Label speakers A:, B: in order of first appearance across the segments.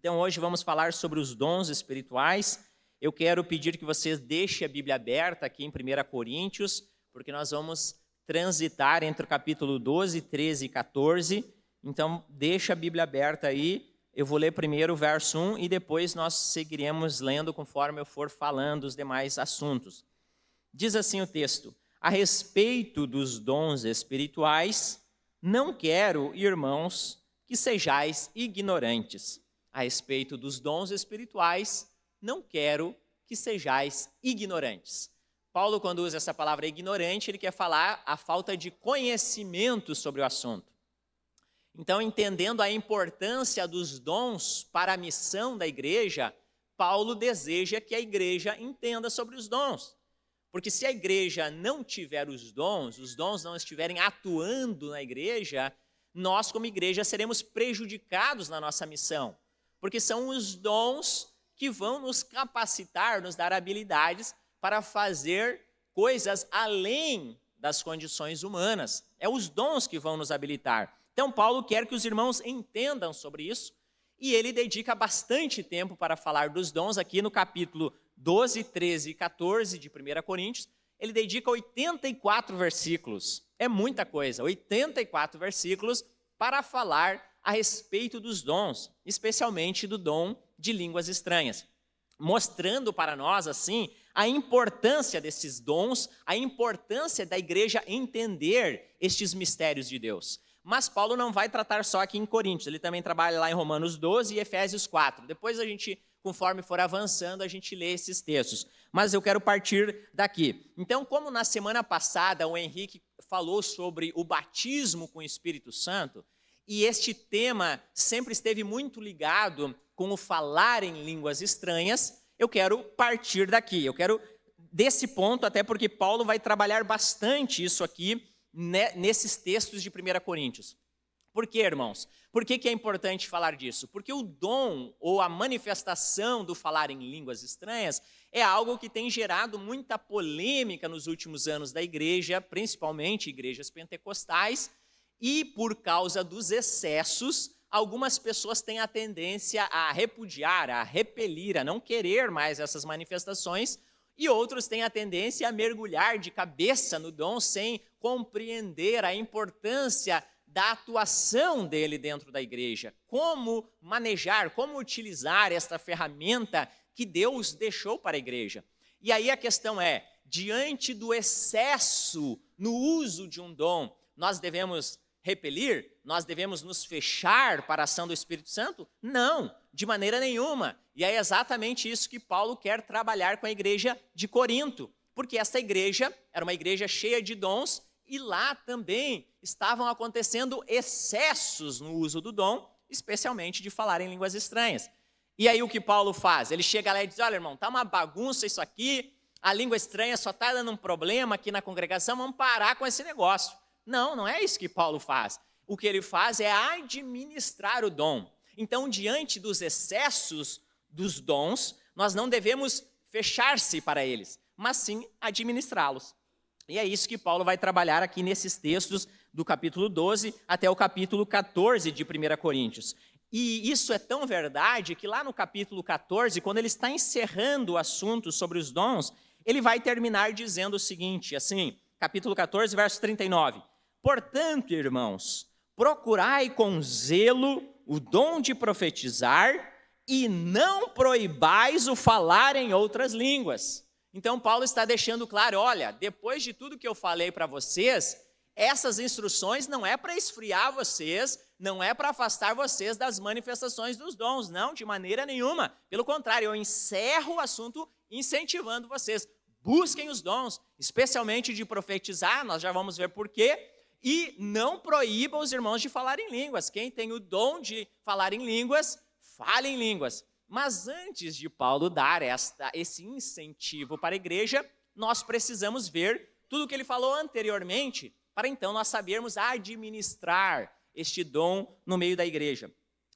A: Então hoje vamos falar sobre os dons espirituais. Eu quero pedir que vocês deixem a Bíblia aberta aqui em 1 Coríntios, porque nós vamos transitar entre o capítulo 12, 13 e 14. Então deixa a Bíblia aberta aí. Eu vou ler primeiro o verso 1 e depois nós seguiremos lendo conforme eu for falando os demais assuntos. Diz assim o texto: a respeito dos dons espirituais, não quero, irmãos, que sejais ignorantes. A respeito dos dons espirituais, não quero que sejais ignorantes. Paulo, quando usa essa palavra ignorante, ele quer falar a falta de conhecimento sobre o assunto. Então, entendendo a importância dos dons para a missão da igreja, Paulo deseja que a igreja entenda sobre os dons. Porque se a igreja não tiver os dons não estiverem atuando na igreja, nós como igreja seremos prejudicados na nossa missão. Porque são os dons que vão nos capacitar, nos dar habilidades para fazer coisas além das condições humanas. É os dons que vão nos habilitar. Então Paulo quer que os irmãos entendam sobre isso e ele dedica bastante tempo para falar dos dons aqui no capítulo 12, 13 e 14 de 1 Coríntios, ele dedica 84 versículos. É muita coisa, 84 versículos para falar a respeito dos dons, especialmente do dom de línguas estranhas, mostrando para nós, assim, a importância desses dons, a importância da igreja entender estes mistérios de Deus. Mas Paulo não vai tratar só aqui em Coríntios, ele também trabalha lá em Romanos 12 e Efésios 4. Depois a gente, conforme for avançando, a gente lê esses textos. Mas eu quero partir daqui. Então, como na semana passada o Henrique falou sobre o batismo com o Espírito Santo, e este tema sempre esteve muito ligado com o falar em línguas estranhas, eu quero partir daqui. Eu quero desse ponto, até porque Paulo vai trabalhar bastante isso aqui, nesses textos de 1 Coríntios. Por quê, irmãos? Por que é importante falar disso? Porque o dom ou a manifestação do falar em línguas estranhas é algo que tem gerado muita polêmica nos últimos anos da igreja, principalmente igrejas pentecostais, e por causa dos excessos, algumas pessoas têm a tendência a repudiar, a repelir, a não querer mais essas manifestações, e outros têm a tendência a mergulhar de cabeça no dom sem compreender a importância da atuação dele dentro da igreja. Como manejar, como utilizar esta ferramenta que Deus deixou para a igreja. E aí a questão é, diante do excesso no uso de um dom, nós devemos repelir? Nós devemos nos fechar para a ação do Espírito Santo? Não, de maneira nenhuma. E é exatamente isso que Paulo quer trabalhar com a igreja de Corinto, porque essa igreja era uma igreja cheia de dons e lá também estavam acontecendo excessos no uso do dom, especialmente de falar em línguas estranhas. E aí o que Paulo faz? Ele chega lá e diz, olha irmão, está uma bagunça isso aqui, a língua estranha só está dando um problema aqui na congregação, vamos parar com esse negócio. Não, não é isso que Paulo faz. O que ele faz é administrar o dom. Então, diante dos excessos dos dons, nós não devemos fechar-se para eles, mas sim administrá-los. E é isso que Paulo vai trabalhar aqui nesses textos do capítulo 12 até o capítulo 14 de 1 Coríntios. E isso é tão verdade que lá no capítulo 14, quando ele está encerrando o assunto sobre os dons, ele vai terminar dizendo o seguinte, assim, capítulo 14, verso 39. Portanto, irmãos, procurai com zelo o dom de profetizar e não proibais o falar em outras línguas. Então, Paulo está deixando claro, olha, depois de tudo que eu falei para vocês, essas instruções não é para esfriar vocês, não é para afastar vocês das manifestações dos dons, não, de maneira nenhuma. Pelo contrário, eu encerro o assunto incentivando vocês. Busquem os dons, especialmente de profetizar, nós já vamos ver por quê, e não proíba os irmãos de falar em línguas. Quem tem o dom de falar em línguas, fale em línguas. Mas antes de Paulo dar esse incentivo para a igreja, nós precisamos ver tudo o que ele falou anteriormente, para então nós sabermos administrar este dom no meio da igreja.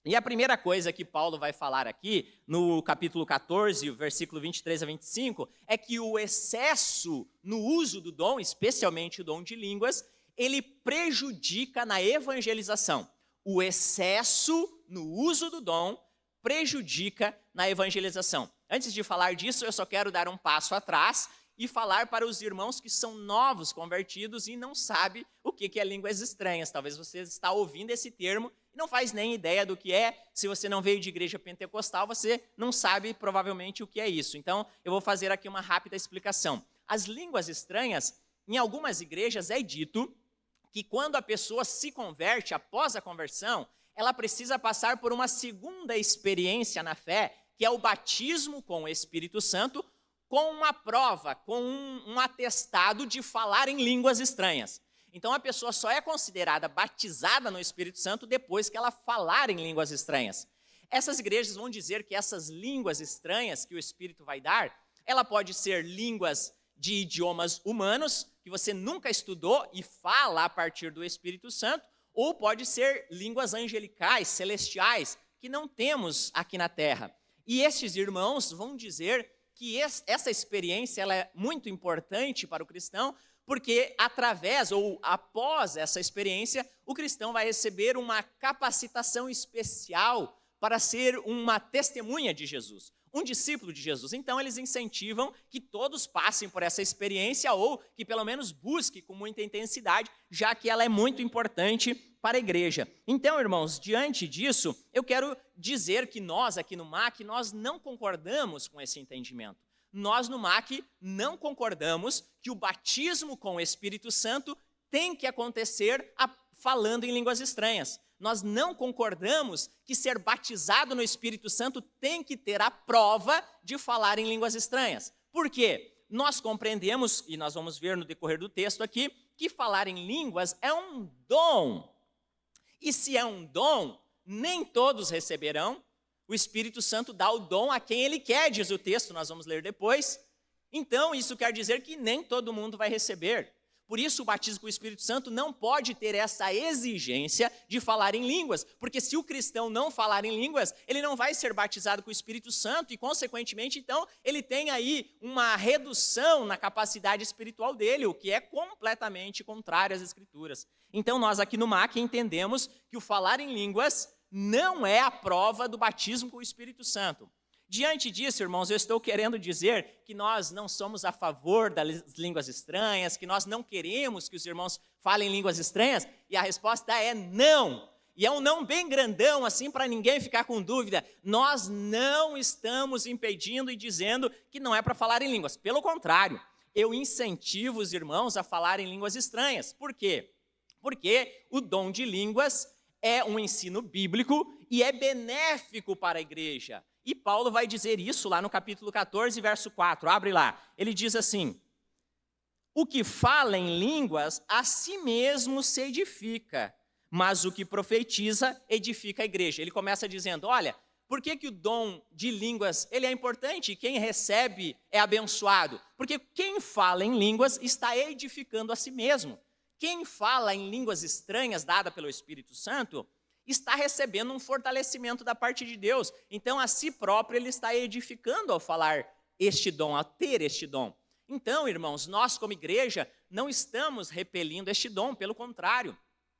A: E a primeira coisa que Paulo vai falar aqui, no capítulo 14, versículo 23 a 25, é que o excesso no uso do dom, especialmente o dom de línguas, ele prejudica na evangelização. O excesso no uso do dom prejudica na evangelização. Antes de falar disso, eu só quero dar um passo atrás e falar para os irmãos que são novos convertidos e não sabem o que é línguas estranhas. Talvez você está ouvindo esse termo e não faz nem ideia do que é. Se você não veio de igreja pentecostal, você não sabe provavelmente o que é isso. Então, eu vou fazer aqui uma rápida explicação. As línguas estranhas, em algumas igrejas é dito que quando a pessoa se converte, após a conversão, ela precisa passar por uma segunda experiência na fé, que é o batismo com o Espírito Santo, com uma prova, com um atestado de falar em línguas estranhas. Então a pessoa só é considerada batizada no Espírito Santo depois que ela falar em línguas estranhas. Essas igrejas vão dizer que essas línguas estranhas que o Espírito vai dar, ela pode ser línguas de idiomas humanos, que você nunca estudou e fala a partir do Espírito Santo, ou pode ser línguas angelicais, celestiais, que não temos aqui na terra. E estes irmãos vão dizer que essa experiência ela é muito importante para o cristão, porque através ou após essa experiência, o cristão vai receber uma capacitação especial para ser uma testemunha de Jesus, um discípulo de Jesus. Então, eles incentivam que todos passem por essa experiência ou que pelo menos busquem com muita intensidade, já que ela é muito importante para a igreja. Então, irmãos, diante disso, eu quero dizer que nós aqui no MAC, nós não concordamos com esse entendimento. Nós no MAC não concordamos que o batismo com o Espírito Santo tem que acontecer falando em línguas estranhas. Nós não concordamos que ser batizado no Espírito Santo tem que ter a prova de falar em línguas estranhas. Por quê? Nós compreendemos, e nós vamos ver no decorrer do texto aqui, que falar em línguas é um dom. E se é um dom, nem todos receberão. O Espírito Santo dá o dom a quem ele quer, diz o texto, nós vamos ler depois. Então, isso quer dizer que nem todo mundo vai receber. Por isso, o batismo com o Espírito Santo não pode ter essa exigência de falar em línguas, porque se o cristão não falar em línguas, ele não vai ser batizado com o Espírito Santo e, consequentemente, então, ele tem aí uma redução na capacidade espiritual dele, o que é completamente contrário às Escrituras. Então, nós aqui no MAC entendemos que o falar em línguas não é a prova do batismo com o Espírito Santo. Diante disso, irmãos, eu estou querendo dizer que nós não somos a favor das línguas estranhas, que nós não queremos que os irmãos falem línguas estranhas, e a resposta é não. E é um não bem grandão, assim, para ninguém ficar com dúvida. Nós não estamos impedindo e dizendo que não é para falar em línguas. Pelo contrário, eu incentivo os irmãos a falar em línguas estranhas. Por quê? Porque o dom de línguas é um ensino bíblico e é benéfico para a igreja. E Paulo vai dizer isso lá no capítulo 14, verso 4. Abre lá. Ele diz assim: o que fala em línguas a si mesmo se edifica, mas o que profetiza edifica a igreja. Ele começa dizendo, olha, por que o dom de línguas ele é importante e quem recebe é abençoado? Porque quem fala em línguas está edificando a si mesmo. Quem fala em línguas estranhas dada pelo Espírito Santo está recebendo um fortalecimento da parte de Deus. Então, a si próprio, ele está edificando ao falar este dom, ao ter este dom. Então, irmãos, nós como igreja não estamos repelindo este dom, pelo contrário,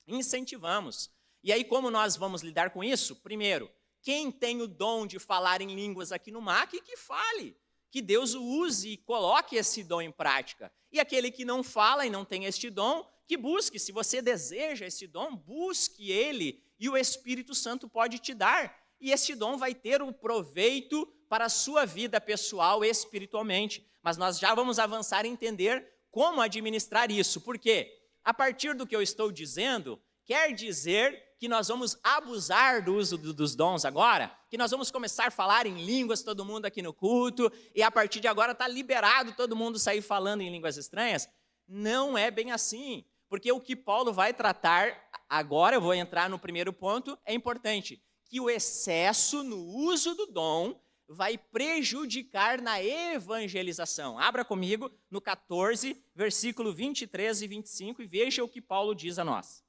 A: incentivamos. E aí, como nós vamos lidar com isso? Primeiro, quem tem o dom de falar em línguas aqui no MAC, que fale. Que Deus o use e coloque esse dom em prática. E aquele que não fala e não tem este dom, que busque. Se você deseja esse dom, busque ele e o Espírito Santo pode te dar. E esse dom vai ter um proveito para a sua vida pessoal e espiritualmente. Mas nós já vamos avançar em entender como administrar isso. Por quê? A partir do que eu estou dizendo, quer dizer que nós vamos abusar do uso dos dons agora? Que nós vamos começar a falar em línguas, todo mundo aqui no culto, e a partir de agora está liberado todo mundo sair falando em línguas estranhas? Não é bem assim. Porque o que Paulo vai tratar, agora eu vou entrar no primeiro ponto, é importante, que o excesso no uso do dom vai prejudicar na evangelização. Abra comigo no 14, versículo 23 e 25 e veja o que Paulo diz a nós.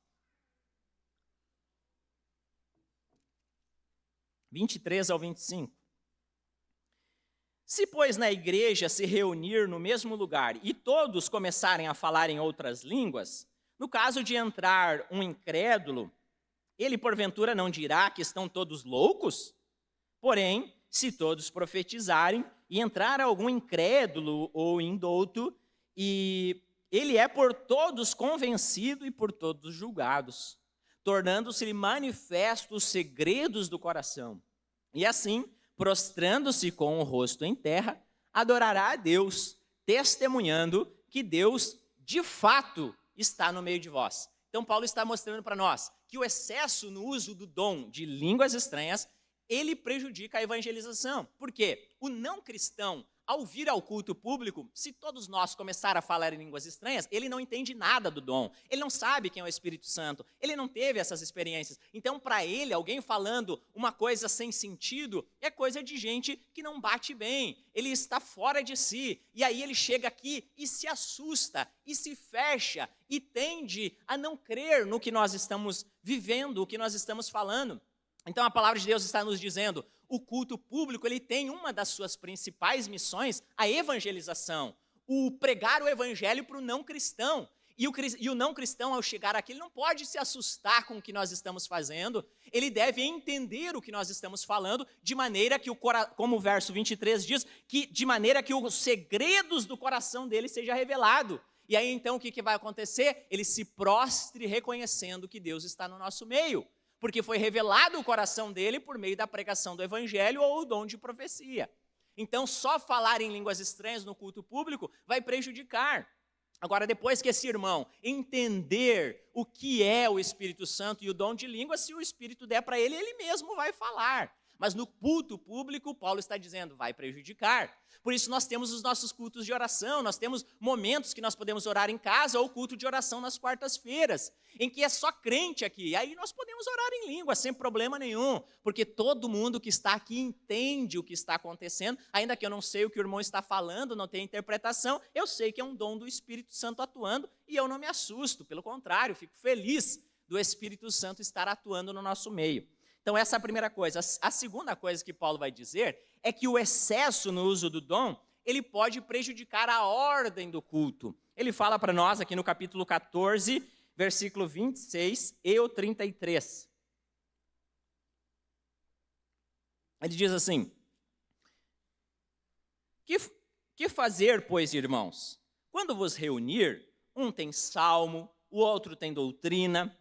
A: 23 ao 25. Se, pois, na igreja se reunir no mesmo lugar e todos começarem a falar em outras línguas, no caso de entrar um incrédulo, ele porventura não dirá que estão todos loucos? Porém, se todos profetizarem e entrar algum incrédulo ou indouto, e ele é por todos convencido e por todos julgados, tornando-se manifestos os segredos do coração. E assim, prostrando-se com o rosto em terra, adorará a Deus, testemunhando que Deus, de fato, está no meio de vós. Então, Paulo está mostrando para nós que o excesso no uso do dom de línguas estranhas, ele prejudica a evangelização. Por quê? O não cristão, ao vir ao culto público, se todos nós começar a falar em línguas estranhas, ele não entende nada do dom. Ele não sabe quem é o Espírito Santo. Ele não teve essas experiências. Então, para ele, alguém falando uma coisa sem sentido é coisa de gente que não bate bem. Ele está fora de si. E aí ele chega aqui e se assusta, e se fecha, e tende a não crer no que nós estamos vivendo, o que nós estamos falando. Então, a palavra de Deus está nos dizendo, o culto público, ele tem uma das suas principais missões, a evangelização, o pregar o evangelho para o não cristão. E o não cristão, ao chegar aqui, ele não pode se assustar com o que nós estamos fazendo, ele deve entender o que nós estamos falando, de maneira que, como o verso 23 diz, que de maneira que os segredos do coração dele seja revelado. E aí, então, o que vai acontecer? Ele se prostre reconhecendo que Deus está no nosso meio, porque foi revelado o coração dele por meio da pregação do evangelho ou o dom de profecia. Então, só falar em línguas estranhas no culto público vai prejudicar. Agora, depois que esse irmão entender o que é o Espírito Santo e o dom de língua, se o Espírito der para ele, ele mesmo vai falar. Mas no culto público, Paulo está dizendo, vai prejudicar. Por isso nós temos os nossos cultos de oração, nós temos momentos que nós podemos orar em casa ou culto de oração nas quartas-feiras, em que é só crente aqui. E aí nós podemos orar em língua sem problema nenhum, porque todo mundo que está aqui entende o que está acontecendo, ainda que eu não sei o que o irmão está falando, não tem interpretação, eu sei que é um dom do Espírito Santo atuando e eu não me assusto, pelo contrário, fico feliz do Espírito Santo estar atuando no nosso meio. Então, essa é a primeira coisa. A segunda coisa que Paulo vai dizer é que o excesso no uso do dom, ele pode prejudicar a ordem do culto. Ele fala para nós aqui no capítulo 14, versículo 26 e o 33. Ele diz assim, que fazer, pois, irmãos? Quando vos reunir, um tem salmo, o outro tem doutrina,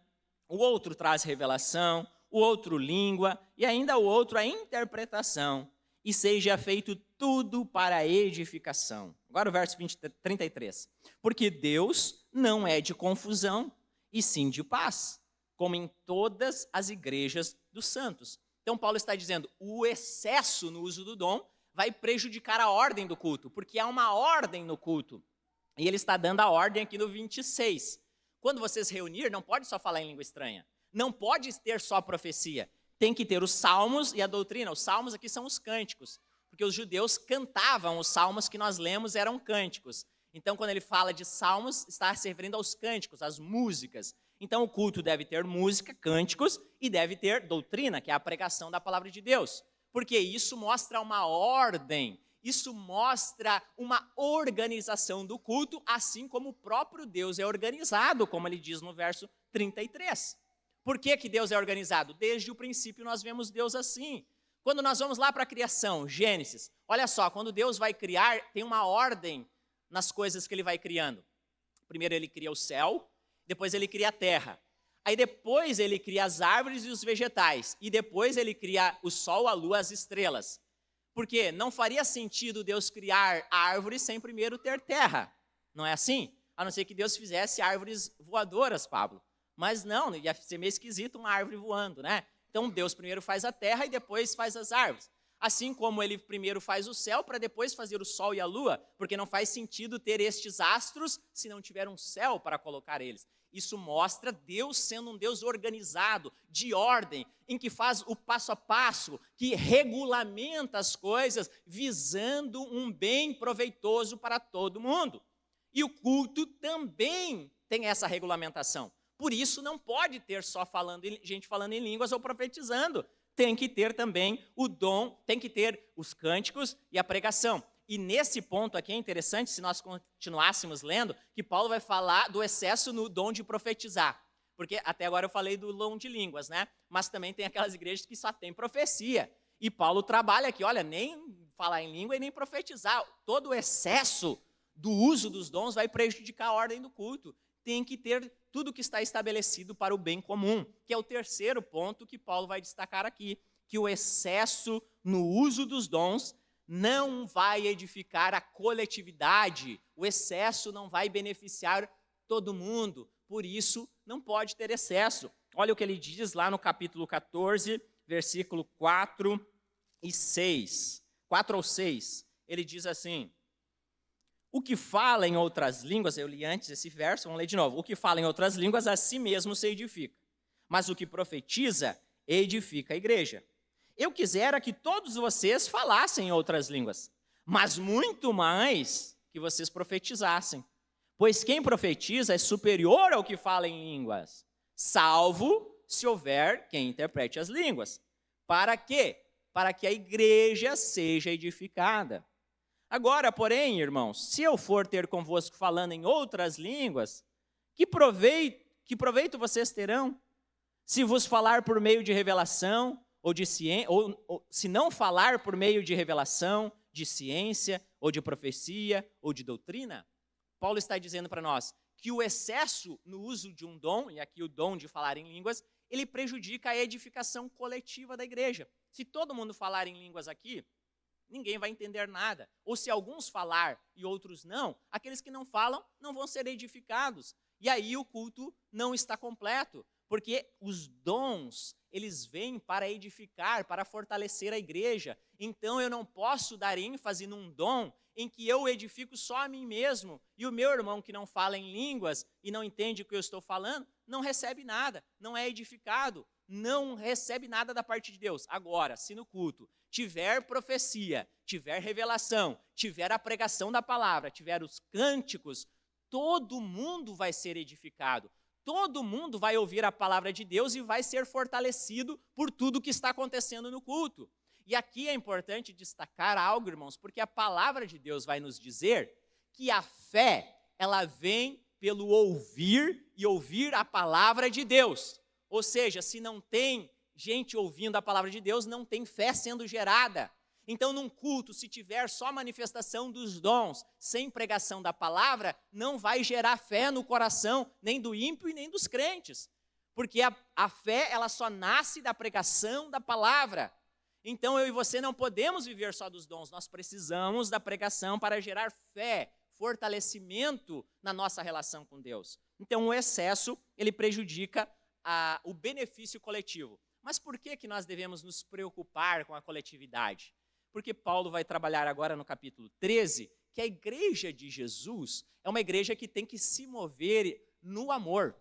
A: o outro traz revelação, o outro língua, e ainda o outro a interpretação, e seja feito tudo para a edificação. Agora o verso 33. Porque Deus não é de confusão, e sim de paz, como em todas as igrejas dos santos. Então Paulo está dizendo, o excesso no uso do dom vai prejudicar a ordem do culto, porque há uma ordem no culto. E ele está dando a ordem aqui no 26. Quando vocês reunir, não pode só falar em língua estranha. Não pode ter só profecia, tem que ter os salmos e a doutrina. Os salmos aqui são os cânticos, porque os judeus cantavam os salmos que nós lemos, eram cânticos. Então, quando ele fala de salmos, está se referindo aos cânticos, às músicas. Então, o culto deve ter música, cânticos, e deve ter doutrina, que é a pregação da palavra de Deus. Porque isso mostra uma ordem, isso mostra uma organização do culto, assim como o próprio Deus é organizado, como ele diz no verso 33. Por que Deus é organizado? Desde o princípio nós vemos Deus assim. Quando nós vamos lá para a criação, Gênesis, olha só, quando Deus vai criar, tem uma ordem nas coisas que ele vai criando. Primeiro ele cria o céu, depois ele cria a terra. Aí depois ele cria as árvores e os vegetais. E depois ele cria o sol, a lua, as estrelas. Porque não faria sentido Deus criar árvores sem primeiro ter terra. Não é assim? A não ser que Deus fizesse árvores voadoras, Pablo. Mas não, ia ser meio esquisito uma árvore voando, né? Então Deus primeiro faz a terra e depois faz as árvores. Assim como ele primeiro faz o céu para depois fazer o sol e a lua, porque não faz sentido ter estes astros se não tiver um céu para colocar eles. Isso mostra Deus sendo um Deus organizado, de ordem, em que faz o passo a passo, que regulamenta as coisas, visando um bem proveitoso para todo mundo. E o culto também tem essa regulamentação. Por isso não pode ter só gente falando em línguas ou profetizando. Tem que ter também o dom, tem que ter os cânticos e a pregação. E nesse ponto aqui é interessante, se nós continuássemos lendo, que Paulo vai falar do excesso no dom de profetizar. Porque até agora eu falei do dom de línguas, né? Mas também tem aquelas igrejas que só tem profecia. E Paulo trabalha aqui, olha, nem falar em língua e nem profetizar. Todo o excesso do uso dos dons vai prejudicar a ordem do culto. Tem que ter tudo que está estabelecido para o bem comum, que é o terceiro ponto que Paulo vai destacar aqui, que o excesso no uso dos dons não vai edificar a coletividade, o excesso não vai beneficiar todo mundo, por isso não pode ter excesso. Olha o que ele diz lá no capítulo 14, versículo 4 e 6. 4 ou 6, ele diz assim: o que fala em outras línguas, eu li antes esse verso, vamos ler de novo. O que fala em outras línguas, a si mesmo se edifica. Mas o que profetiza, edifica a igreja. Eu quisera que todos vocês falassem em outras línguas, mas muito mais que vocês profetizassem. Pois quem profetiza é superior ao que fala em línguas, salvo se houver quem interprete as línguas. Para quê? Para que a igreja seja edificada. Agora, porém, irmãos, se eu for ter convosco falando em outras línguas, que proveito vocês terão? Se vos falar por meio de revelação, ou de ciência, ou se não falar por meio de revelação, de ciência, ou de profecia, ou de doutrina? Paulo está dizendo para nós que o excesso no uso de um dom, e aqui o dom de falar em línguas, ele prejudica a edificação coletiva da igreja. Se todo mundo falar em línguas aqui, ninguém vai entender nada. Ou se alguns falar e outros não, aqueles que não falam não vão ser edificados. E aí o culto não está completo, porque os dons, eles vêm para edificar, para fortalecer a igreja. Então eu não posso dar ênfase num dom em que eu edifico só a mim mesmo, e o meu irmão que não fala em línguas e não entende o que eu estou falando, não recebe nada, não é edificado, não recebe nada da parte de Deus. Agora, se no culto tiver profecia, tiver revelação, tiver a pregação da palavra, tiver os cânticos, todo mundo vai ser edificado. Todo mundo vai ouvir a palavra de Deus e vai ser fortalecido por tudo que está acontecendo no culto. E aqui é importante destacar algo, irmãos, porque a palavra de Deus vai nos dizer que a fé, ela vem pelo ouvir e ouvir a palavra de Deus. Ou seja, se não tem gente ouvindo a palavra de Deus, não tem fé sendo gerada. Então, num culto, se tiver só manifestação dos dons, sem pregação da palavra, não vai gerar fé no coração nem do ímpio e nem dos crentes. Porque a fé, ela só nasce da pregação da palavra. Então, eu e você não podemos viver só dos dons, nós precisamos da pregação para gerar fé, fortalecimento na nossa relação com Deus. Então, o excesso, ele prejudica o benefício coletivo. Mas por que nós devemos nos preocupar com a coletividade? Porque Paulo vai trabalhar agora no capítulo 13, que a igreja de Jesus é uma igreja que tem que se mover no amor.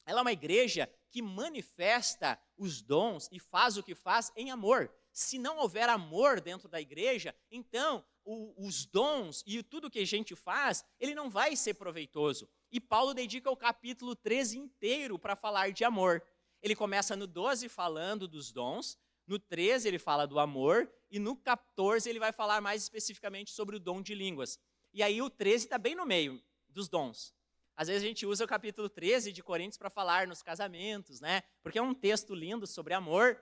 A: Ela é uma igreja que manifesta os dons e faz o que faz em amor. Se não houver amor dentro da igreja, então os dons e tudo que a gente faz, ele não vai ser proveitoso. E Paulo dedica o capítulo 13 inteiro para falar de amor. Ele começa no 12 falando dos dons, no 13 ele fala do amor, e no 14 ele vai falar mais especificamente sobre o dom de línguas. E aí o 13 está bem no meio dos dons. Às vezes a gente usa o capítulo 13 de Coríntios para falar nos casamentos, né? Porque é um texto lindo sobre amor,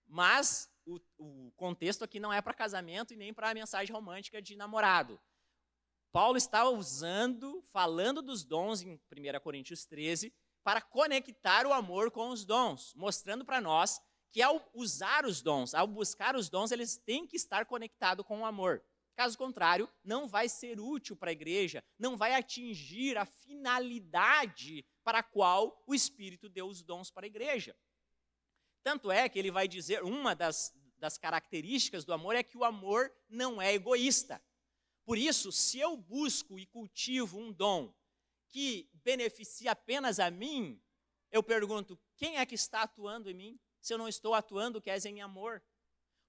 A: mas o contexto aqui não é para casamento e nem para a mensagem romântica de namorado. Paulo está falando dos dons em 1 Coríntios 13, para conectar o amor com os dons, mostrando para nós que ao usar os dons, ao buscar os dons, eles têm que estar conectados com o amor. Caso contrário, não vai ser útil para a igreja, não vai atingir a finalidade para a qual o Espírito deu os dons para a igreja. Tanto é que ele vai dizer, uma das características do amor é que o amor não é egoísta. Por isso, se eu busco e cultivo um dom que beneficia apenas a mim, eu pergunto, quem é que está atuando em mim? Se eu não estou atuando, que és em amor.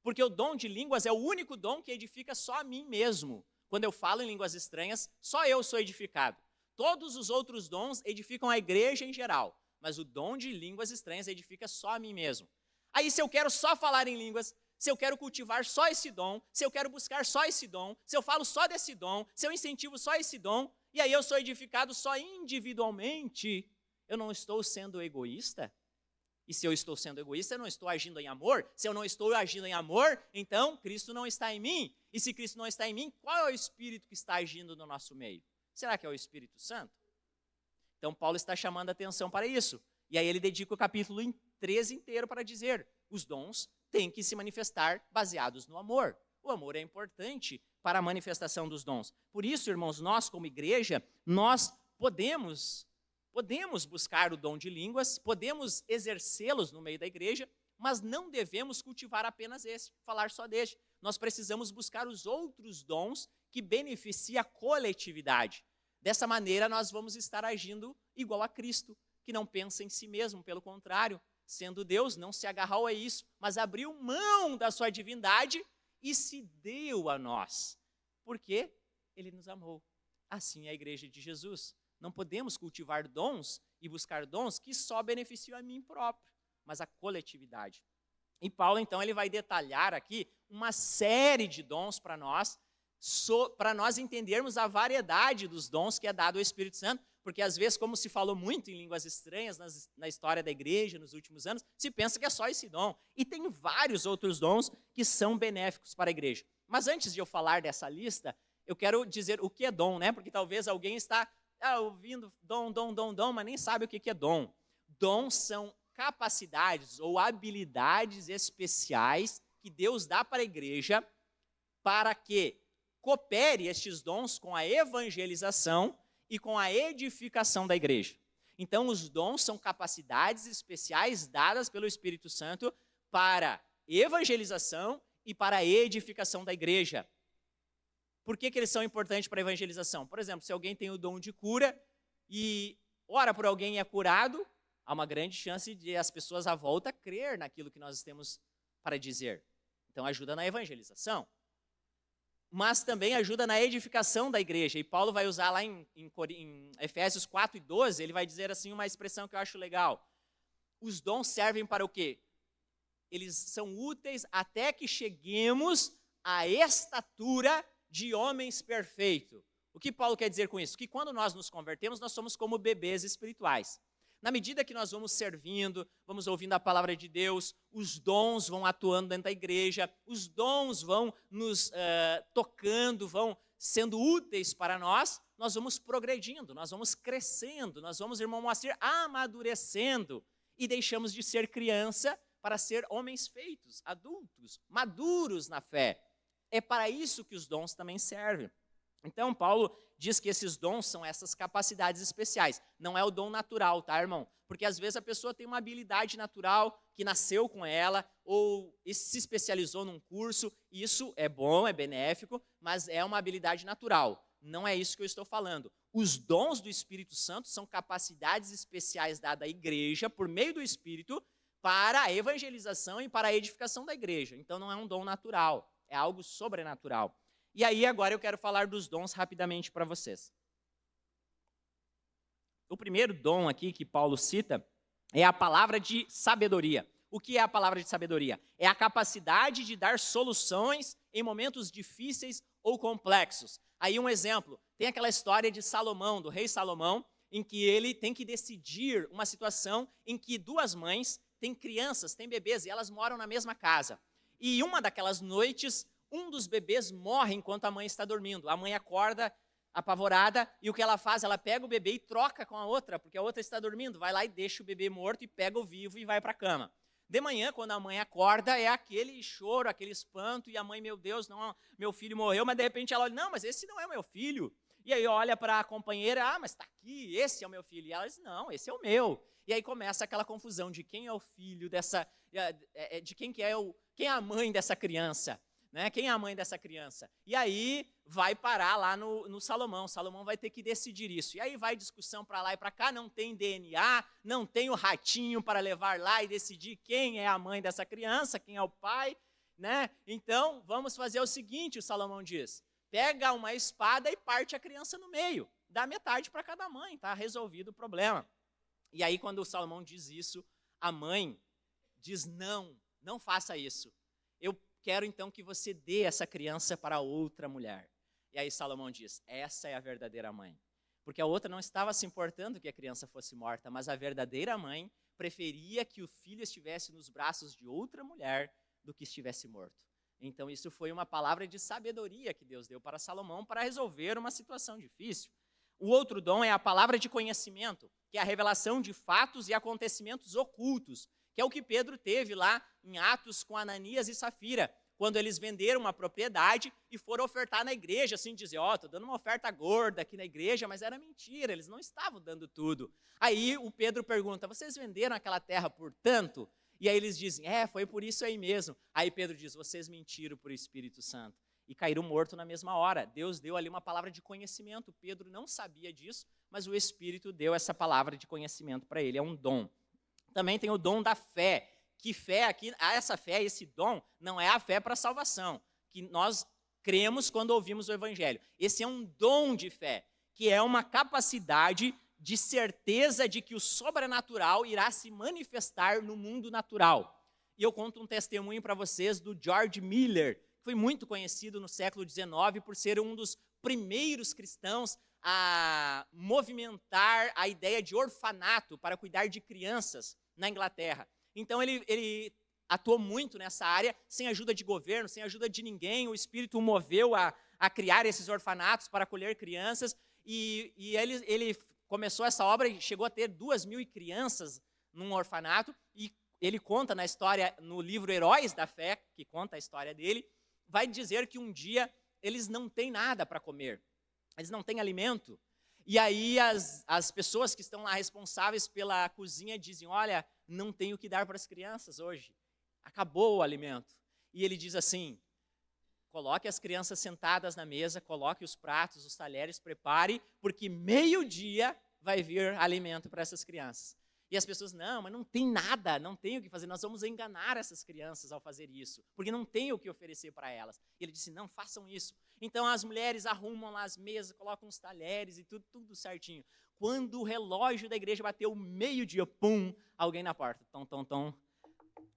A: Porque o dom de línguas é o único dom que edifica só a mim mesmo. Quando eu falo em línguas estranhas, só eu sou edificado. Todos os outros dons edificam a igreja em geral, mas o dom de línguas estranhas edifica só a mim mesmo. Aí se eu quero só falar em línguas, se eu quero cultivar só esse dom, se eu quero buscar só esse dom, se eu falo só desse dom, se eu incentivo só esse dom, e aí eu sou edificado só individualmente, eu não estou sendo egoísta? E se eu estou sendo egoísta, eu não estou agindo em amor. Se eu não estou agindo em amor, então Cristo não está em mim. E se Cristo não está em mim, qual é o Espírito que está agindo no nosso meio? Será que é o Espírito Santo? Então Paulo está chamando a atenção para isso. E aí ele dedica o capítulo 13 inteiro para dizer: os dons têm que se manifestar baseados no amor. O amor é importante para a manifestação dos dons. Por isso, irmãos, nós como igreja, nós podemos buscar o dom de línguas, podemos exercê-los no meio da igreja, mas não devemos cultivar apenas esse, falar só deste. Nós precisamos buscar os outros dons que beneficiam a coletividade. Dessa maneira, nós vamos estar agindo igual a Cristo, que não pensa em si mesmo, pelo contrário, sendo Deus, não se agarrou a isso, mas abriu mão da sua divindade e se deu a nós, porque Ele nos amou. Assim é a igreja de Jesus. Não podemos cultivar dons e buscar dons que só beneficiam a mim próprio, mas a coletividade. E Paulo, então, ele vai detalhar aqui uma série de dons para nós entendermos a variedade dos dons que é dado ao Espírito Santo, porque às vezes, como se falou muito em línguas estranhas na história da igreja nos últimos anos, se pensa que é só esse dom. E tem vários outros dons que são benéficos para a igreja. Mas antes de eu falar dessa lista, eu quero dizer o que é dom, né? Porque talvez alguém está ouvindo dom, mas nem sabe o que é dom. Dons são capacidades ou habilidades especiais que Deus dá para a igreja para que coopere estes dons com a evangelização e com a edificação da igreja. Então, os dons são capacidades especiais dadas pelo Espírito Santo para evangelização e para a edificação da igreja. Por que eles são importantes para a evangelização? Por exemplo, se alguém tem o dom de cura e ora por alguém e é curado, há uma grande chance de as pessoas à volta crer naquilo que nós temos para dizer. Então, ajuda na evangelização. Mas também ajuda na edificação da igreja. E Paulo vai usar lá em Efésios 4:12, ele vai dizer assim uma expressão que eu acho legal. Os dons servem para o quê? Eles são úteis até que cheguemos à estatura de homens perfeitos. O que Paulo quer dizer com isso? Que quando nós nos convertemos, nós somos como bebês espirituais. Na medida que nós vamos servindo, vamos ouvindo a palavra de Deus, os dons vão atuando dentro da igreja, os dons vão nos tocando, vão sendo úteis para nós, nós vamos progredindo, nós vamos crescendo, nós vamos, irmão Moacir, amadurecendo e deixamos de ser criança para ser homens feitos, adultos, maduros na fé. É para isso que os dons também servem. Então, Paulo diz que esses dons são essas capacidades especiais. Não é o dom natural, tá, irmão? Porque às vezes a pessoa tem uma habilidade natural que nasceu com ela ou se especializou num curso. Isso é bom, é benéfico, mas é uma habilidade natural. Não é isso que eu estou falando. Os dons do Espírito Santo são capacidades especiais dadas à igreja por meio do Espírito para a evangelização e para a edificação da igreja. Então, não é um dom natural, é algo sobrenatural. E aí, agora eu quero falar dos dons rapidamente para vocês. O primeiro dom aqui que Paulo cita é a palavra de sabedoria. O que é a palavra de sabedoria? É a capacidade de dar soluções em momentos difíceis ou complexos. Aí um exemplo, tem aquela história de Salomão, do rei Salomão, em que ele tem que decidir uma situação em que duas mães têm crianças, têm bebês, e elas moram na mesma casa. E uma daquelas noites, um dos bebês morre enquanto a mãe está dormindo. A mãe acorda apavorada e o que ela faz? Ela pega o bebê e troca com a outra, porque a outra está dormindo. Vai lá e deixa o bebê morto e pega o vivo e vai para a cama. De manhã, quando a mãe acorda, é aquele choro, aquele espanto, e a mãe, meu Deus, não, meu filho morreu, mas de repente ela olha, não, mas esse não é meu filho. E aí olha para a companheira, mas está aqui, esse é o meu filho. E ela diz, não, esse é o meu. E aí começa aquela confusão de quem é o filho dessa, de quem é a mãe dessa criança. Né? Quem é a mãe dessa criança? E aí vai parar lá no Salomão. Salomão vai ter que decidir isso. E aí vai discussão para lá e para cá, não tem DNA, não tem o ratinho para levar lá e decidir quem é a mãe dessa criança, quem é o pai. Né? Então, vamos fazer o seguinte, o Salomão diz, pega uma espada e parte a criança no meio. Dá metade para cada mãe, está resolvido o problema. E aí, quando o Salomão diz isso, a mãe diz, não faça isso. Eu quero então que você dê essa criança para outra mulher. E aí Salomão diz, essa é a verdadeira mãe. Porque a outra não estava se importando que a criança fosse morta, mas a verdadeira mãe preferia que o filho estivesse nos braços de outra mulher do que estivesse morto. Então isso foi uma palavra de sabedoria que Deus deu para Salomão para resolver uma situação difícil. O outro dom é a palavra de conhecimento, que é a revelação de fatos e acontecimentos ocultos, que é o que Pedro teve lá em Atos com Ananias e Safira, quando eles venderam uma propriedade e foram ofertar na igreja, assim, dizer, estou dando uma oferta gorda aqui na igreja, mas era mentira, eles não estavam dando tudo. Aí o Pedro pergunta, vocês venderam aquela terra por tanto? E aí eles dizem, foi por isso aí mesmo. Aí Pedro diz, vocês mentiram por Espírito Santo. E caíram mortos na mesma hora. Deus deu ali uma palavra de conhecimento. Pedro não sabia disso, mas o Espírito deu essa palavra de conhecimento para ele, é um dom. Também tem o dom da fé, que fé aqui, essa fé, esse dom, não é a fé para a salvação, que nós cremos quando ouvimos o Evangelho. Esse é um dom de fé, que é uma capacidade de certeza de que o sobrenatural irá se manifestar no mundo natural. E eu conto um testemunho para vocês do George Miller, que foi muito conhecido no século XIX por ser um dos primeiros cristãos a movimentar a ideia de orfanato para cuidar de crianças na Inglaterra. Então ele atuou muito nessa área, sem ajuda de governo, sem ajuda de ninguém. O Espírito o moveu a criar esses orfanatos para acolher crianças. E ele começou essa obra e chegou a ter 2.000 crianças num orfanato. E ele conta na história, no livro Heróis da Fé, que conta a história dele, vai dizer que um dia eles não têm nada para comer, eles não têm alimento. E aí as pessoas que estão lá responsáveis pela cozinha dizem, olha, não tem o que dar para as crianças hoje, acabou o alimento. E ele diz assim, coloque as crianças sentadas na mesa, coloque os pratos, os talheres, prepare, porque meio-dia vai vir alimento para essas crianças. E as pessoas, não, mas não tem nada, não tem o que fazer, nós vamos enganar essas crianças ao fazer isso, porque não tem o que oferecer para elas. E ele disse, não, façam isso. Então as mulheres arrumam lá as mesas, colocam os talheres e tudo certinho. Quando o relógio da igreja bateu meio-dia, pum, alguém na porta, tom.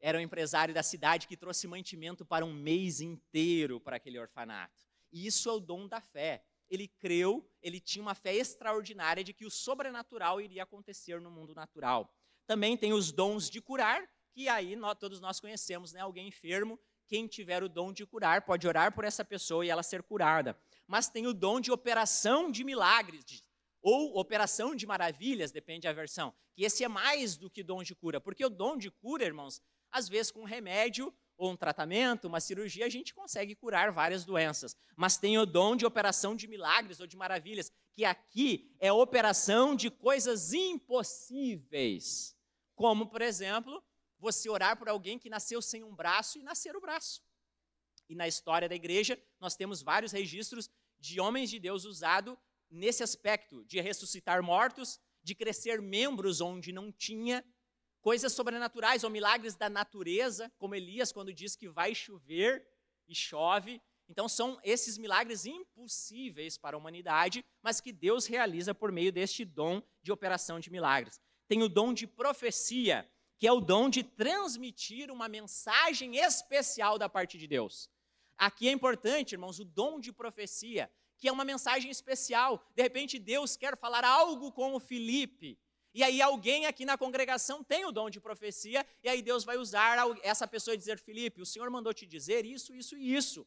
A: Era um empresário da cidade que trouxe mantimento para um mês inteiro para aquele orfanato. E isso é o dom da fé. Ele creu, ele tinha uma fé extraordinária de que o sobrenatural iria acontecer no mundo natural. Também tem os dons de curar, que aí todos nós conhecemos, né? Alguém enfermo, quem tiver o dom de curar pode orar por essa pessoa e ela ser curada. Mas tem o dom de operação de milagres, ou operação de maravilhas, depende da versão, que esse é mais do que dom de cura, porque o dom de cura, irmãos, às vezes com um remédio ou um tratamento, uma cirurgia, a gente consegue curar várias doenças. Mas tem o dom de operação de milagres ou de maravilhas, que aqui é operação de coisas impossíveis. Como, por exemplo, você orar por alguém que nasceu sem um braço e nascer o braço. E na história da igreja, nós temos vários registros de homens de Deus usados nesse aspecto, de ressuscitar mortos, de crescer membros onde não tinha, coisas sobrenaturais ou milagres da natureza, como Elias, quando diz que vai chover e chove. Então são esses milagres impossíveis para a humanidade, mas que Deus realiza por meio deste dom de operação de milagres. Tem o dom de profecia, que é o dom de transmitir uma mensagem especial da parte de Deus. Aqui é importante, irmãos, o dom de profecia, que é uma mensagem especial. De repente Deus quer falar algo com o Felipe, e aí alguém aqui na congregação tem o dom de profecia, e aí Deus vai usar essa pessoa e dizer, Felipe, o Senhor mandou te dizer isso, isso e isso.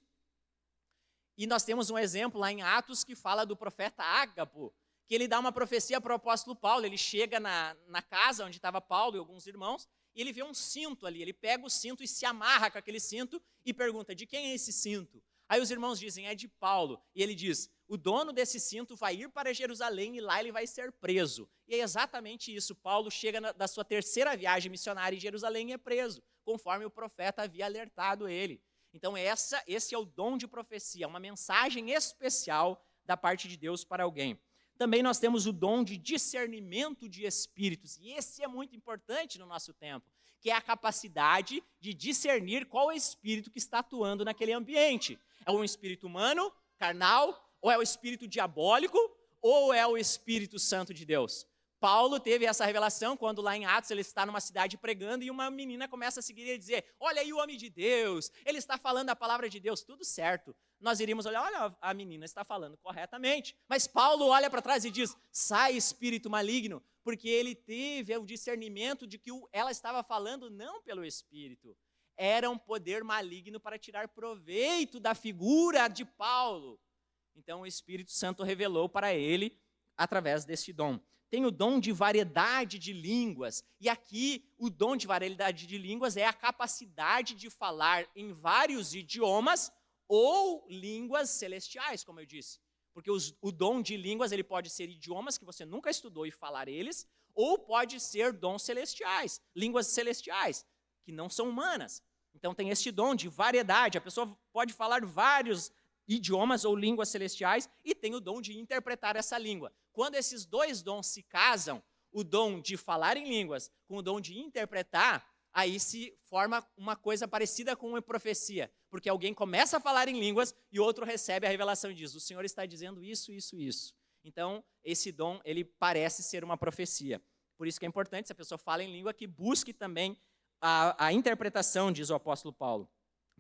A: E nós temos um exemplo lá em Atos que fala do profeta Ágabo, que ele dá uma profecia para o apóstolo Paulo. Ele chega na casa onde estava Paulo e alguns irmãos, e ele vê um cinto ali, ele pega o cinto e se amarra com aquele cinto e pergunta, de quem é esse cinto? Aí os irmãos dizem, é de Paulo. E ele diz, o dono desse cinto vai ir para Jerusalém e lá ele vai ser preso. E é exatamente isso. Paulo chega da sua terceira viagem missionária em Jerusalém e é preso, conforme o profeta havia alertado ele. Então esse é o dom de profecia, uma mensagem especial da parte de Deus para alguém. Também nós temos o dom de discernimento de espíritos, e esse é muito importante no nosso tempo, que é a capacidade de discernir qual é o espírito que está atuando naquele ambiente. É um espírito humano, carnal, ou é o espírito diabólico, ou é o Espírito Santo de Deus. Paulo teve essa revelação quando lá em Atos ele está numa cidade pregando e uma menina começa a seguir e dizer, olha aí o homem de Deus, ele está falando a palavra de Deus, tudo certo. Nós iríamos olhar, olha, a menina está falando corretamente. Mas Paulo olha para trás e diz, sai espírito maligno, porque ele teve o discernimento de que ela estava falando não pelo espírito, era um poder maligno para tirar proveito da figura de Paulo. Então o Espírito Santo revelou para ele através deste dom. Tem o dom de variedade de línguas. E aqui o dom de variedade de línguas é a capacidade de falar em vários idiomas ou línguas celestiais, como eu disse. Porque o dom de línguas ele pode ser idiomas que você nunca estudou e falar eles, ou pode ser dons celestiais, línguas celestiais, que não são humanas. Então tem este dom de variedade. A pessoa pode falar vários idiomas ou línguas celestiais e tem o dom de interpretar essa língua. Quando esses dois dons se casam, o dom de falar em línguas com o dom de interpretar, aí se forma uma coisa parecida com uma profecia, porque alguém começa a falar em línguas e outro recebe a revelação e diz, o Senhor está dizendo isso, isso, isso. Então, esse dom, ele parece ser uma profecia. Por isso que é importante, se a pessoa fala em língua, que busque também a interpretação, diz o apóstolo Paulo.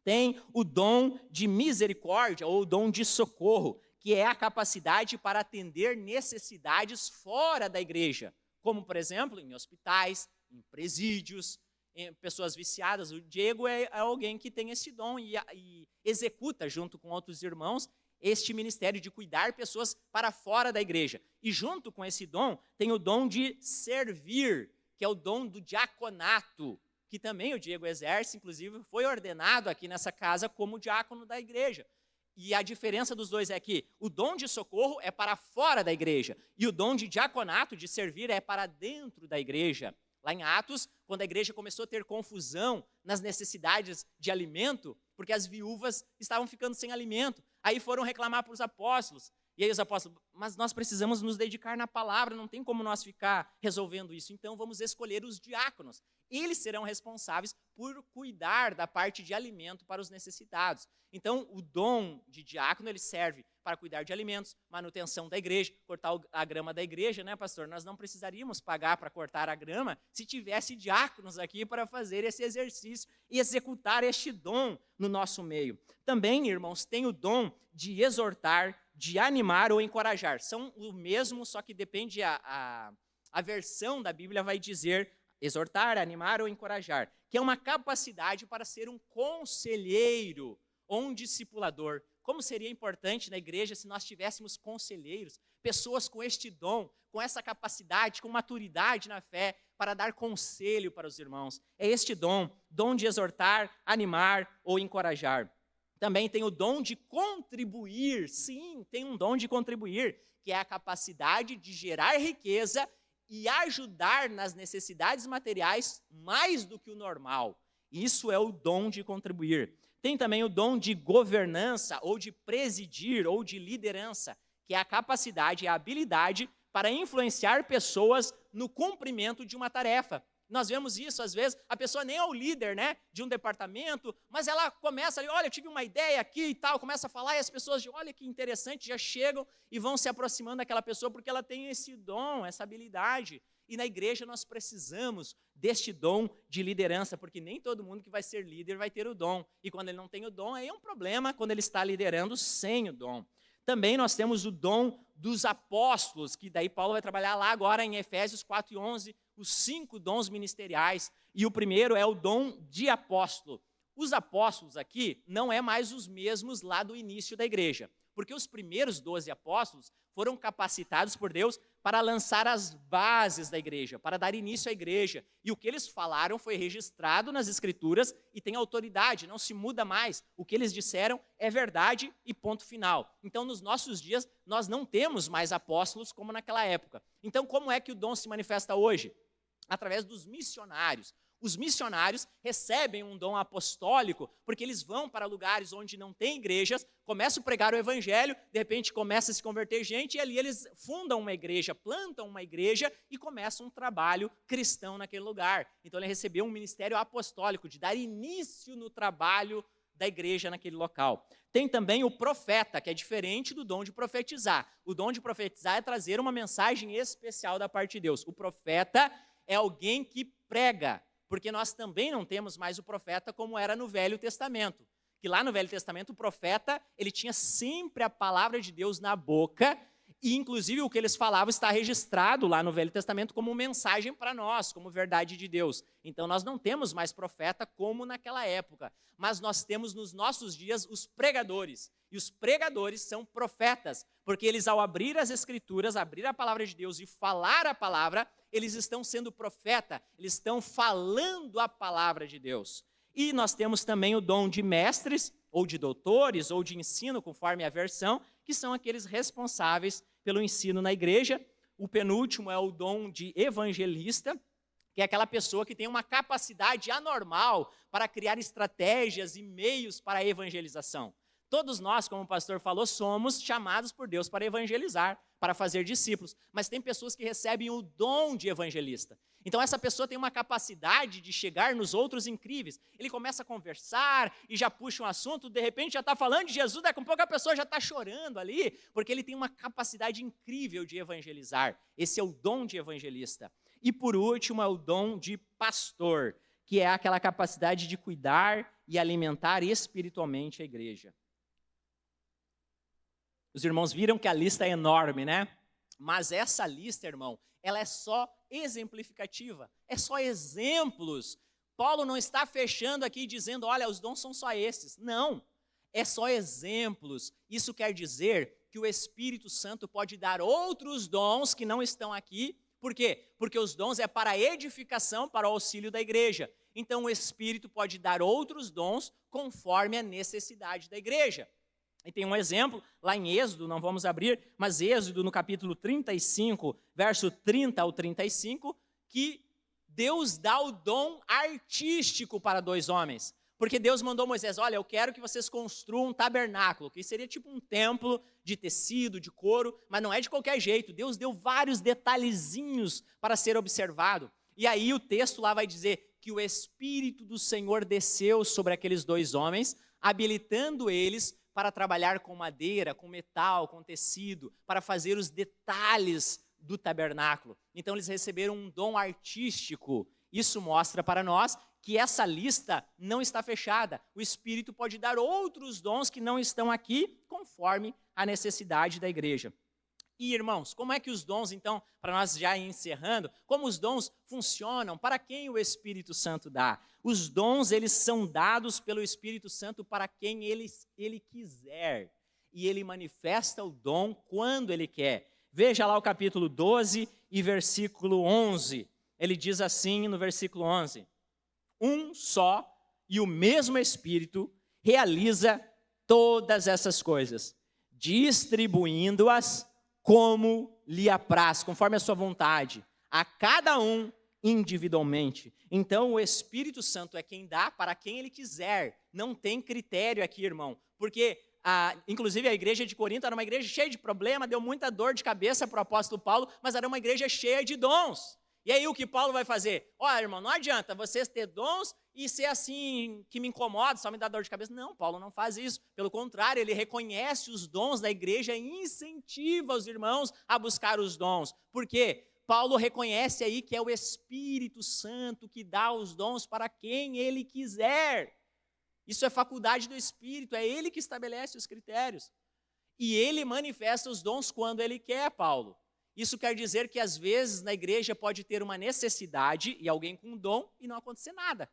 A: Tem o dom de misericórdia ou o dom de socorro, que é a capacidade para atender necessidades fora da igreja, como, por exemplo, em hospitais, em presídios, em pessoas viciadas. O Diego é alguém que tem esse dom e executa, junto com outros irmãos, este ministério de cuidar pessoas para fora da igreja. E junto com esse dom, tem o dom de servir, que é o dom do diaconato, que também o Diego exerce, inclusive foi ordenado aqui nessa casa como diácono da igreja. E a diferença dos dois é que o dom de socorro é para fora da igreja e o dom de diaconato, de servir, é para dentro da igreja. Lá em Atos, quando a igreja começou a ter confusão nas necessidades de alimento, porque as viúvas estavam ficando sem alimento, aí foram reclamar para os apóstolos. E aí os apóstolos, mas nós precisamos nos dedicar na palavra, não tem como nós ficar resolvendo isso, então vamos escolher os diáconos. Eles serão responsáveis por cuidar da parte de alimento para os necessitados. Então, o dom de diácono, ele serve para cuidar de alimentos, manutenção da igreja, cortar a grama da igreja, né, pastor? Nós não precisaríamos pagar para cortar a grama se tivesse diáconos aqui para fazer esse exercício e executar este dom no nosso meio. Também, irmãos, tem o dom de exortar, de animar ou encorajar. São o mesmo, só que depende a versão da Bíblia vai dizer exortar, animar ou encorajar, que é uma capacidade para ser um conselheiro ou um discipulador. Como seria importante na igreja se nós tivéssemos conselheiros, pessoas com este dom, com essa capacidade, com maturidade na fé, para dar conselho para os irmãos. É este dom de exortar, animar ou encorajar. Também tem o dom de contribuir, sim, tem um dom de contribuir, que é a capacidade de gerar riqueza e ajudar nas necessidades materiais mais do que o normal. Isso é o dom de contribuir. Tem também o dom de governança, ou de presidir, ou de liderança, que é a capacidade e a habilidade para influenciar pessoas no cumprimento de uma tarefa. Nós vemos isso, às vezes, a pessoa nem é o líder, né, de um departamento, mas ela começa ali, olha, eu tive uma ideia aqui e tal, começa a falar e as pessoas dizem, olha que interessante, já chegam e vão se aproximando daquela pessoa porque ela tem esse dom, essa habilidade. E na igreja nós precisamos deste dom de liderança, porque nem todo mundo que vai ser líder vai ter o dom. E quando ele não tem o dom, aí é um problema quando ele está liderando sem o dom. Também nós temos o dom dos apóstolos, que daí Paulo vai trabalhar lá agora em Efésios 4:11, os 5 dons ministeriais, e o primeiro é o dom de apóstolo. Os apóstolos aqui não é mais os mesmos lá do início da igreja, porque os primeiros 12 apóstolos foram capacitados por Deus para lançar as bases da igreja, para dar início à igreja. E o que eles falaram foi registrado nas Escrituras e tem autoridade, não se muda mais. O que eles disseram é verdade e ponto final. Então, nos nossos dias, nós não temos mais apóstolos como naquela época. Então, como é que o dom se manifesta hoje? Através dos missionários. Os missionários recebem um dom apostólico porque eles vão para lugares onde não tem igrejas, começam a pregar o evangelho, de repente começa a se converter gente e ali eles fundam uma igreja, plantam uma igreja e começam um trabalho cristão naquele lugar. Então ele recebeu um ministério apostólico de dar início no trabalho da igreja naquele local. Tem também o profeta, que é diferente do dom de profetizar. O dom de profetizar é trazer uma mensagem especial da parte de Deus. O profeta é alguém que prega, porque nós também não temos mais o profeta como era no Velho Testamento. Que lá no Velho Testamento o profeta, ele tinha sempre a palavra de Deus na boca, e inclusive o que eles falavam está registrado lá no Velho Testamento como mensagem para nós, como verdade de Deus. Então nós não temos mais profeta como naquela época, mas nós temos nos nossos dias os pregadores. E os pregadores são profetas, porque eles ao abrir as escrituras, abrir a palavra de Deus e falar a palavra, eles estão sendo profeta, eles estão falando a palavra de Deus. E nós temos também o dom de mestres, ou de doutores, ou de ensino, conforme a versão, que são aqueles responsáveis pelo ensino na igreja. O penúltimo é o dom de evangelista, que é aquela pessoa que tem uma capacidade anormal para criar estratégias e meios para a evangelização. Todos nós, como o pastor falou, somos chamados por Deus para evangelizar, para fazer discípulos, mas tem pessoas que recebem o dom de evangelista. Então essa pessoa tem uma capacidade de chegar nos outros incríveis. Ele começa a conversar e já puxa um assunto, de repente já está falando de Jesus, daqui a pouco a pessoa já está chorando ali, porque ele tem uma capacidade incrível de evangelizar. Esse é o dom de evangelista. E por último é o dom de pastor, que é aquela capacidade de cuidar e alimentar espiritualmente a igreja. Os irmãos viram que a lista é enorme, né? Mas essa lista, irmão, ela é só exemplificativa, é só exemplos. Paulo não está fechando aqui dizendo, olha, os dons são só esses. Não, é só exemplos. Isso quer dizer que o Espírito Santo pode dar outros dons que não estão aqui. Por quê? Porque os dons é para a edificação, para o auxílio da igreja. Então o Espírito pode dar outros dons conforme a necessidade da igreja. E tem um exemplo lá em Êxodo, não vamos abrir, mas Êxodo no capítulo 35, verso 30 ao 35, que Deus dá o dom artístico para 2 homens. Porque Deus mandou Moisés, olha, eu quero que vocês construam um tabernáculo, que seria tipo um templo de tecido, de couro, mas não é de qualquer jeito. Deus deu vários detalhezinhos para ser observado. E aí o texto lá vai dizer que o Espírito do Senhor desceu sobre aqueles 2 homens, habilitando eles para trabalhar com madeira, com metal, com tecido, para fazer os detalhes do tabernáculo. Então eles receberam um dom artístico. Isso mostra para nós que essa lista não está fechada. O Espírito pode dar outros dons que não estão aqui, conforme a necessidade da igreja. E, irmãos, como é que os dons, então, para nós já ir encerrando, como os dons funcionam, para quem o Espírito Santo dá? Os dons, eles são dados pelo Espírito Santo para quem ele quiser. E ele manifesta o dom quando ele quer. Veja lá o capítulo 12 e versículo 11. Ele diz assim no versículo 11. Um só e o mesmo Espírito realiza todas essas coisas, distribuindo-as como lhe apraz, conforme a sua vontade, a cada um individualmente. Então, o Espírito Santo é quem dá para quem ele quiser. Não tem critério aqui, irmão. Porque, inclusive, a igreja de Corinto era uma igreja cheia de problema, deu muita dor de cabeça para o apóstolo Paulo, mas era uma igreja cheia de dons. E aí, o que Paulo vai fazer? Olha, irmão, não adianta vocês ter dons e ser assim, que me incomoda, só me dá dor de cabeça. Não, Paulo não faz isso. Pelo contrário, ele reconhece os dons da igreja e incentiva os irmãos a buscar os dons. Por quê? Paulo reconhece aí que é o Espírito Santo que dá os dons para quem ele quiser. Isso é faculdade do Espírito, é ele que estabelece os critérios. E ele manifesta os dons quando ele quer, Paulo. Isso quer dizer que às vezes na igreja pode ter uma necessidade e alguém com dom e não acontecer nada.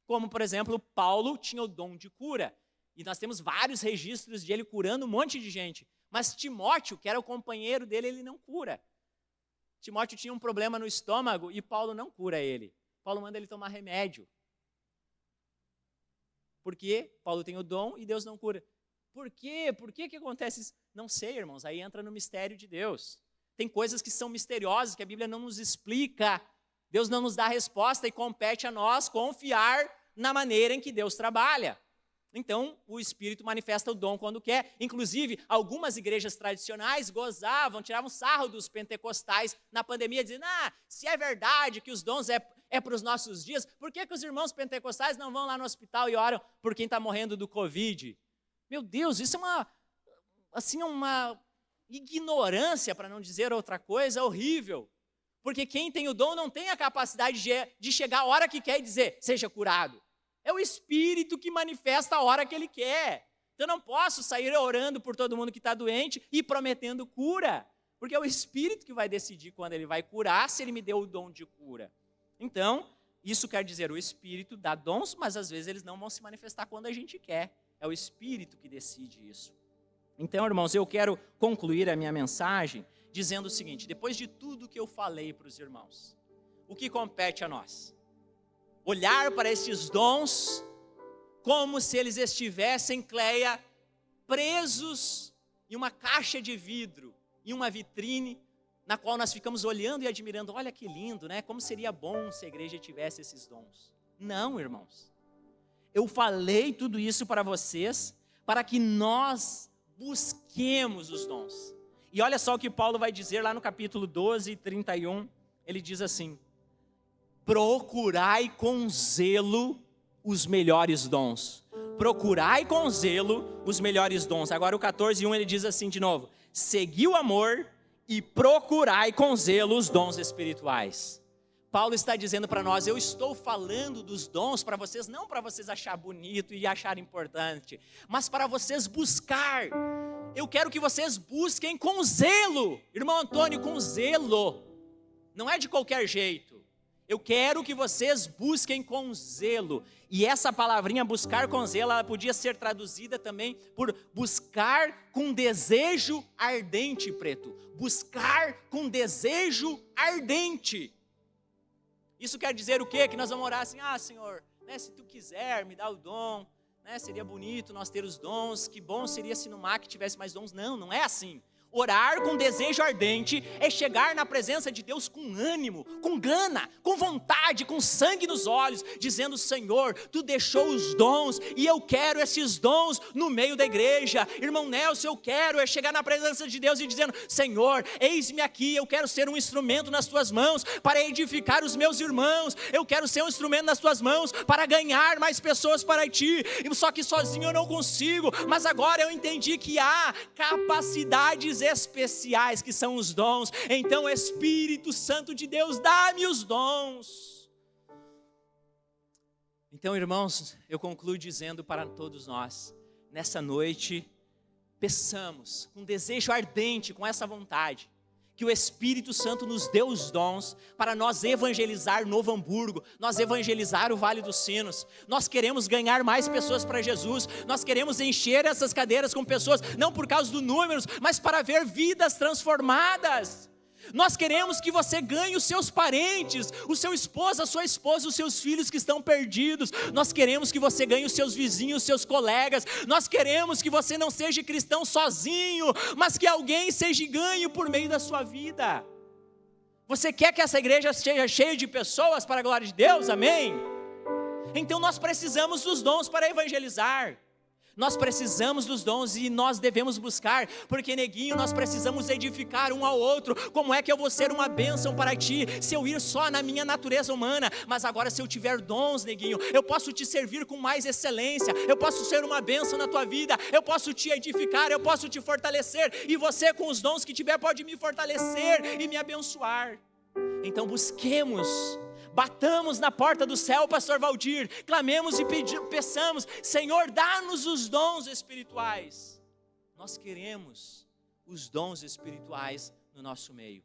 A: Como, por exemplo, Paulo tinha o dom de cura. E nós temos vários registros de ele curando um monte de gente. Mas Timóteo, que era o companheiro dele, ele não cura. Timóteo tinha um problema no estômago e Paulo não cura ele. Paulo manda ele tomar remédio. Por quê? Paulo tem o dom e Deus não cura. Por quê? Por que acontece isso? Não sei, irmãos. Aí entra no mistério de Deus. Tem coisas que são misteriosas, que a Bíblia não nos explica. Deus não nos dá resposta e compete a nós confiar na maneira em que Deus trabalha. Então, o Espírito manifesta o dom quando quer. Inclusive, algumas igrejas tradicionais gozavam, tiravam sarro dos pentecostais na pandemia, dizendo, se é verdade que os dons é para os nossos dias. Por que os irmãos pentecostais não vão lá no hospital e oram por quem está morrendo do Covid? Meu Deus, isso é uma ignorância, para não dizer outra coisa, horrível. Porque quem tem o dom não tem a capacidade de chegar a hora que quer e dizer, seja curado. É o Espírito que manifesta a hora que Ele quer. Então eu não posso sair orando por todo mundo que está doente e prometendo cura. Porque é o Espírito que vai decidir quando Ele vai curar, se Ele me deu o dom de cura. Então, isso quer dizer, o Espírito dá dons, mas às vezes eles não vão se manifestar quando a gente quer. É o Espírito que decide isso. Então, irmãos, eu quero concluir a minha mensagem dizendo o seguinte, depois de tudo que eu falei para os irmãos, o que compete a nós? Olhar para esses dons como se eles estivessem, Cleia, presos em uma caixa de vidro, em uma vitrine, na qual nós ficamos olhando e admirando, olha que lindo, né? Como seria bom se a igreja tivesse esses dons. Não, irmãos. Eu falei tudo isso para vocês, para que nós busquemos os dons. E olha só o que Paulo vai dizer lá no capítulo 12, 31, ele diz assim, procurai com zelo os melhores dons. Procurai com zelo os melhores dons. Agora o 14:1 ele diz assim de novo, segui o amor e procurai com zelo os dons espirituais. Paulo está dizendo para nós, eu estou falando dos dons para vocês, não para vocês achar bonito e achar importante, mas para vocês buscar. Eu quero que vocês busquem com zelo. Irmão Antônio, com zelo. Não é de qualquer jeito. Eu quero que vocês busquem com zelo. E essa palavrinha buscar com zelo, ela podia ser traduzida também por buscar com desejo ardente, Preto. Buscar com desejo ardente. Isso quer dizer o quê? Que nós vamos orar assim, Senhor, né, se Tu quiser, me dá o dom, né, seria bonito nós ter os dons, que bom seria se no MAC tivesse mais dons. Não, não é assim. Orar com desejo ardente é chegar na presença de Deus com ânimo, com gana, com vontade, com sangue nos olhos, dizendo, Senhor, Tu deixou os dons e eu quero esses dons no meio da igreja. Irmão Nelson, eu quero chegar na presença de Deus e dizendo, Senhor, eis-me aqui, eu quero ser um instrumento nas Tuas mãos para edificar os meus irmãos, eu quero ser um instrumento nas Tuas mãos para ganhar mais pessoas para Ti, só que sozinho eu não consigo, mas agora eu entendi que há capacidades especiais que são os dons. Então Espírito Santo de Deus, dá-me os dons. Então, irmãos, eu concluo dizendo para todos nós, nessa noite, peçamos com desejo ardente, com essa vontade, que o Espírito Santo nos dê os dons para nós evangelizar Novo Hamburgo, nós evangelizar o Vale dos Sinos. Nós queremos ganhar mais pessoas para Jesus, nós queremos encher essas cadeiras com pessoas, não por causa dos números, mas para ver vidas transformadas. Nós queremos que você ganhe os seus parentes, o seu esposo, a sua esposa, os seus filhos que estão perdidos. Nós queremos que você ganhe os seus vizinhos, os seus colegas. Nós queremos que você não seja cristão sozinho, mas que alguém seja ganho por meio da sua vida. Você quer que essa igreja seja cheia de pessoas para a glória de Deus? Amém? Então nós precisamos dos dons para evangelizar. Nós precisamos dos dons e nós devemos buscar, porque, neguinho, nós precisamos edificar um ao outro. Como é que eu vou ser uma bênção para ti, se eu ir só na minha natureza humana? Mas agora, se eu tiver dons, neguinho, eu posso te servir com mais excelência, eu posso ser uma bênção na tua vida, eu posso te edificar, eu posso te fortalecer, e você com os dons que tiver pode me fortalecer e me abençoar. Então busquemos, batamos na porta do céu, pastor Valdir, clamemos e peçamos, Senhor, dá-nos os dons espirituais. Nós queremos os dons espirituais no nosso meio,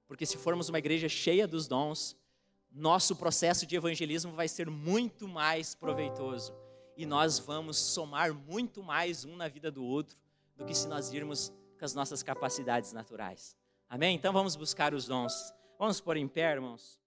A: porque se formos uma igreja cheia dos dons, nosso processo de evangelismo vai ser muito mais proveitoso, e nós vamos somar muito mais um na vida do outro, do que se nós irmos com as nossas capacidades naturais. Amém? Então vamos buscar os dons. Vamos pôr em pé, irmãos.